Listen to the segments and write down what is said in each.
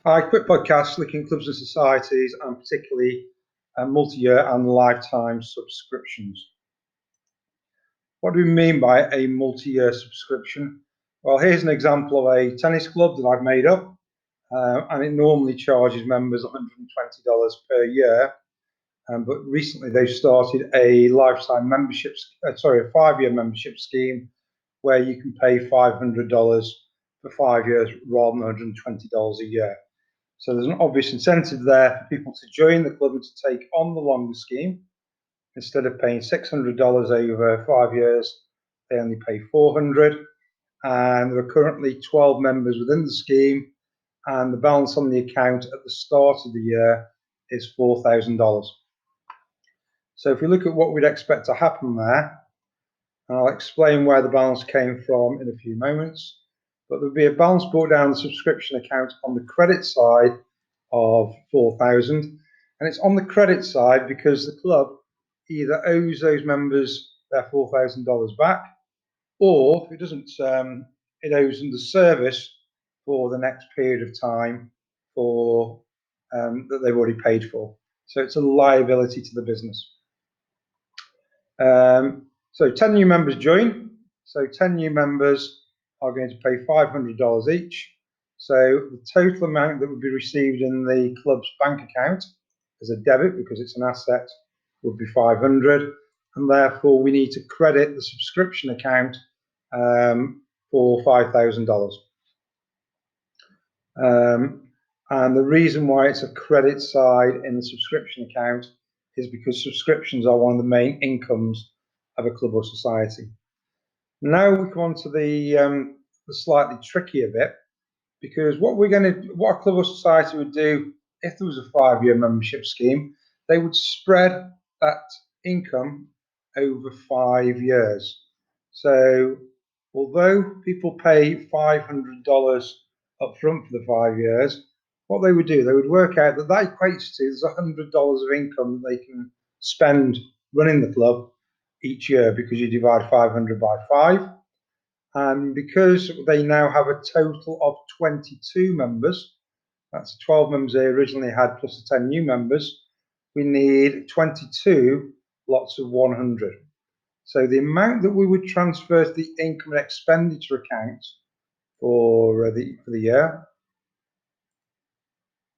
Hi, quick podcast looking at clubs and societies and particularly multi-year and lifetime subscriptions. What do we mean by a multi-year subscription? Well, here's an example of a tennis club that I've made up, and it normally charges members $120 per year. But recently they've started a lifetime membership, a 5-year membership scheme where you can pay $500 for 5 years rather than $120 a year. So there's an obvious incentive there for people to join the club and to take on the longer scheme. Instead of paying $600 over 5 years, they only pay $400. And there are currently 12 members within the scheme, and the balance on the account at the start of the year is $4,000. So if we look at what we'd expect to happen there, I'll explain where the balance came from in a few moments, but there'll be a balance brought down the subscription account on the credit side of 4,000, and it's on the credit side because the club either owes those members their $4,000 back, or if it doesn't, it owes them the service for the next period of time for that they've already paid for. So it's a liability to the business. So 10 new members join. So 10 new members are going to pay $500 each. So the total amount that would be received in the club's bank account as a debit, because it's an asset, would be 500, and therefore we need to credit the subscription account for $5,000. And the reason why it's a credit side in the subscription account is because subscriptions are one of the main incomes of a club or society. Now we come on to the slightly trickier bit, because what a club or society would do if there was a 5-year membership scheme, they would spread that income over 5 years. So although people pay $500 up front for the 5 years, what they would do, they would work out that equates to there's $100 of income that they can spend running the club each year, because you divide 500 by 5. And because they now have a total of 22 members, that's 12 members they originally had plus the 10 new members, we need 22 lots of 100. So the amount that we would transfer to the income and expenditure account for the year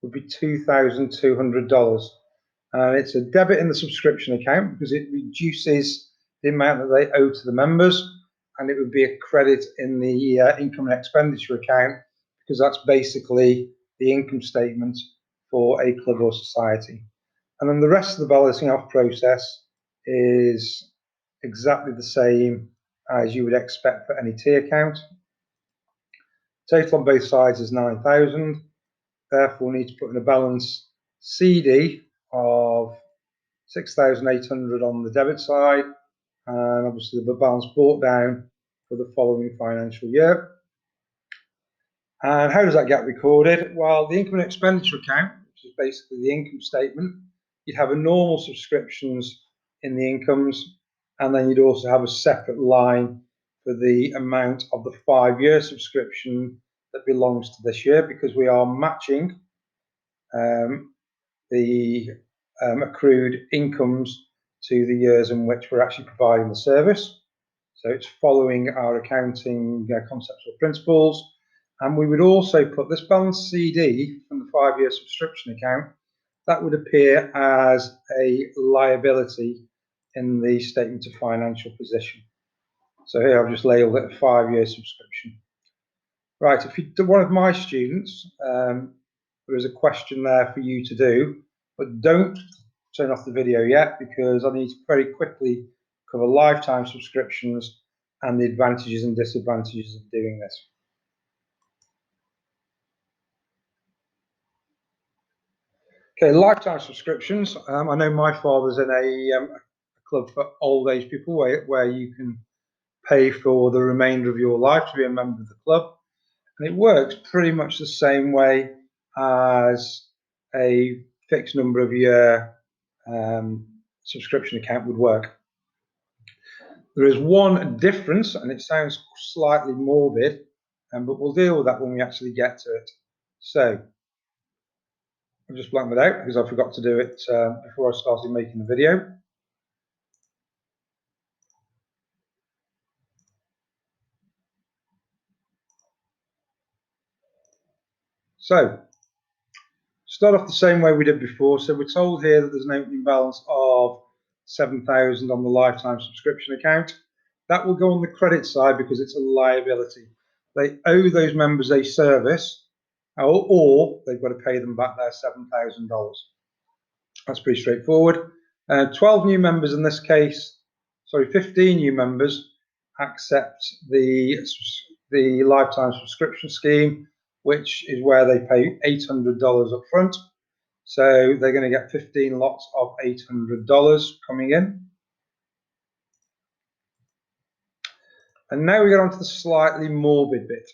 would be $2,200. And it's a debit in the subscription account because it reduces the amount that they owe to the members, and it would be a credit in the income and expenditure account because that's basically the income statement for a club or society. And then the rest of the balancing off process is exactly the same as you would expect for any T account. Total on both sides is 9,000. Therefore, we need to put in a balance CD of 6,800 on the debit side, and obviously the balance brought down for the following financial year. And how does that get recorded? Well, the income and expenditure account, which is basically the income statement, you'd have a normal subscriptions in the incomes, and then you'd also have a separate line for the amount of the 5-year subscription that belongs to this year, because we are matching the accrued incomes to the years in which we're actually providing the service. So it's following our accounting concepts or principles. And we would also put this balance CD from the 5-year subscription account, that would appear as a liability in the statement of financial position. So here I've just labeled it a 5-year subscription. Right, if you're one of my students, there is a question there for you to do, but don't turn off the video yet, because I need to very quickly cover lifetime subscriptions and the advantages and disadvantages of doing this. Okay, lifetime subscriptions. I know my father's in a club for old age people where you can pay for the remainder of your life to be a member of the club. And it works pretty much the same way as a fixed number of year subscription account would work. There is one difference, and it sounds slightly morbid, but we'll deal with that when we actually get to it. So I've just blanked it out because I forgot to do it before I started making the video. So, start off the same way we did before. So we're told here that there's an opening balance of 7,000 on the lifetime subscription account. That will go on the credit side because it's a liability. They owe those members a service, or they've got to pay them back their $7,000. That's pretty straightforward. 12 new members in this case, sorry, 15 new members accept the lifetime subscription scheme, which is where they pay $800 up front. So they're going to get 15 lots of $800 coming in. And now we get on to the slightly morbid bit,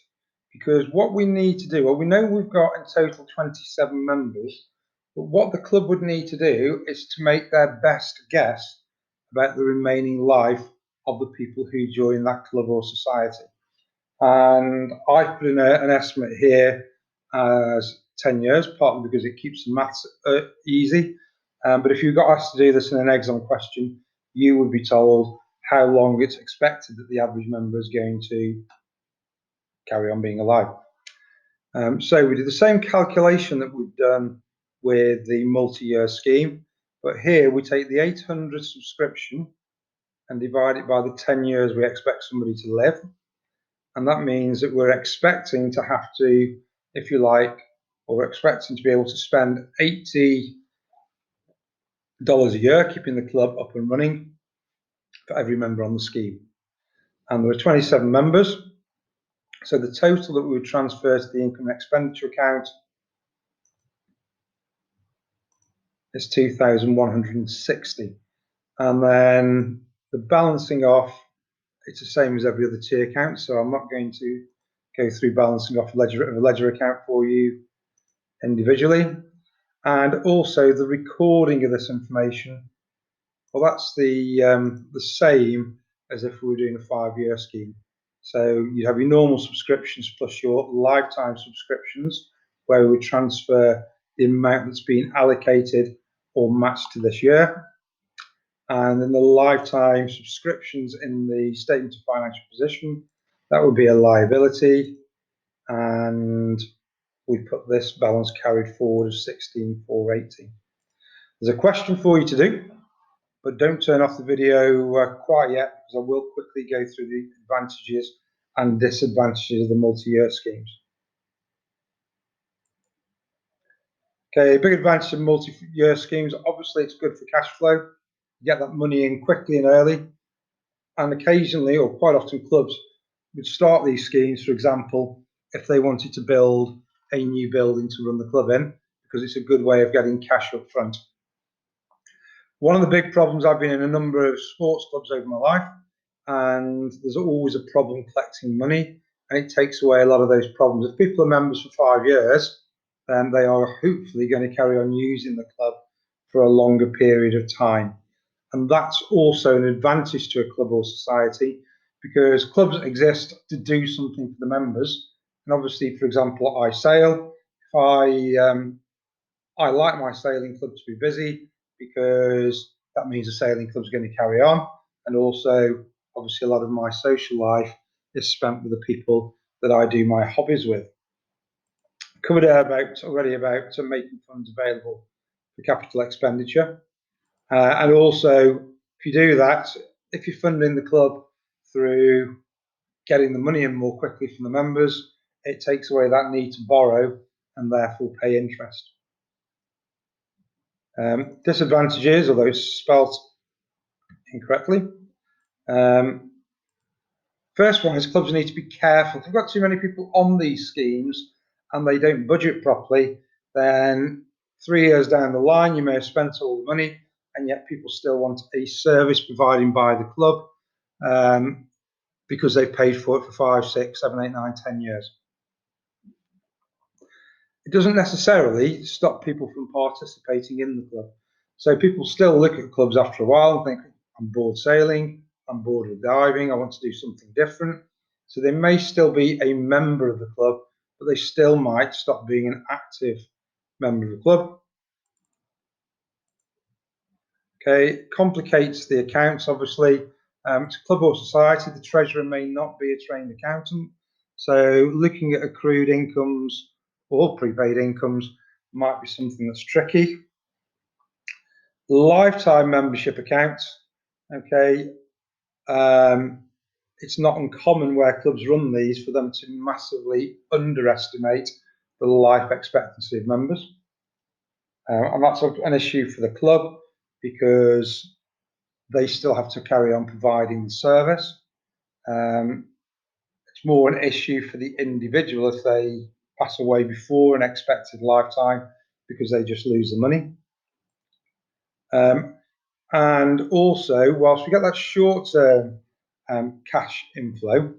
because what we need to do, well, we know we've got in total 27 members, but what the club would need to do is to make their best guess about the remaining life of the people who join that club or society. And I've put in an estimate here as 10 years, partly because it keeps the maths easy. But if you got asked to do this in an exam question, you would be told how long it's expected that the average member is going to carry on being alive. So we did the same calculation that we've done with the multi-year scheme, but here we take the 800 subscription and divide it by the 10 years we expect somebody to live. And that means that we're expecting to have to, if you like, or we're expecting to be able to spend $80 a year keeping the club up and running for every member on the scheme. And there are 27 members. So the total that we would transfer to the income and expenditure account is 2,160. And then the balancing off, it's the same as every other tier account. So I'm not going to go through balancing off a ledger account for you individually. And also the recording of this information, well, that's the same as if we were doing a 5-year scheme. So you have your normal subscriptions plus your lifetime subscriptions, where we would transfer the amount that's been allocated or matched to this year. And then the lifetime subscriptions in the statement of financial position, that would be a liability. And we put this balance carried forward as 16,480. There's a question for you to do, but don't turn off the video quite yet, because I will quickly go through the advantages and disadvantages of the multi-year schemes. Okay, a big advantage of multi-year schemes, obviously it's good for cash flow. You get that money in quickly and early, and occasionally, or quite often, clubs would start these schemes, for example, if they wanted to build a new building to run the club in, because it's a good way of getting cash up front. One of the big problems, I've been in a number of sports clubs over my life, and there's always a problem collecting money, and it takes away a lot of those problems. If people are members for 5 years, then they are hopefully going to carry on using the club for a longer period of time. And that's also an advantage to a club or society, because clubs exist to do something for the members. And obviously, for example, I sail. If I like my sailing club to be busy, because that means the sailing club is going to carry on. And also, obviously, a lot of my social life is spent with the people that I do my hobbies with. Covered already about making funds available for capital expenditure. And also, if you do that, if you're funding the club through getting the money in more quickly from the members, it takes away that need to borrow and therefore pay interest. Disadvantages, although it's spelt incorrectly. First one is clubs need to be careful. If you've got too many people on these schemes and they don't budget properly, then 3 years down the line, you may have spent all the money, and yet people still want a service provided by the club because they've paid for it for 5, 6, 7, 8, 9, 10 years. It doesn't necessarily stop people from participating in the club. So people still look at clubs after a while and think, I'm bored sailing, I'm bored with diving, I want to do something different. So they may still be a member of the club, but they still might stop being an active member of the club. Okay, complicates the accounts, obviously. To club or society, the treasurer may not be a trained accountant, so looking at accrued incomes or prepaid incomes might be something that's tricky. Lifetime membership accounts, okay, it's not uncommon where clubs run these for them to massively underestimate the life expectancy of members. And that's an issue for the club because they still have to carry on providing the service. It's more an issue for the individual if they pass away before an expected lifetime because they just lose the money. And also, whilst we get that short-term cash inflow,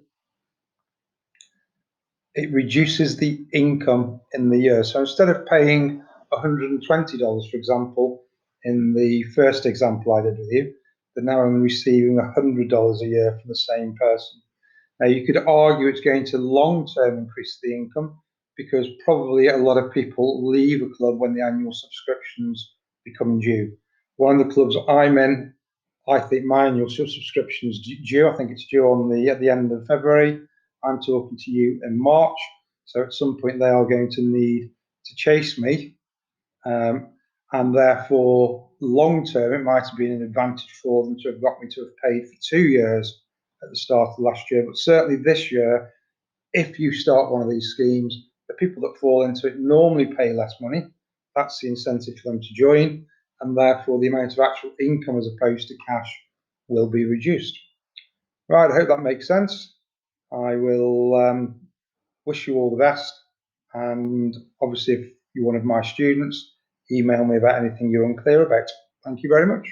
it reduces the income in the year. So instead of paying $120, for example, in the first example I did with you, they're now only receiving $100 a year from the same person. Now, you could argue it's going to long-term increase the income because probably a lot of people leave a club when the annual subscriptions become due. One of the clubs I'm in, I think my annual subscription is due. I think it's due at the end of February. I'm talking to you in March, so at some point they are going to need to chase me, and therefore long term it might have been an advantage for them to have got me to have paid for 2 years at the start of last year. But certainly this year, if you start one of these schemes, the people that fall into it normally pay less money. That's the incentive for them to join, and therefore the amount of actual income as opposed to cash will be reduced. Right, I hope that makes sense. I will wish you all the best, and obviously if you're one of my students, email me about anything you're unclear about. Thank you very much.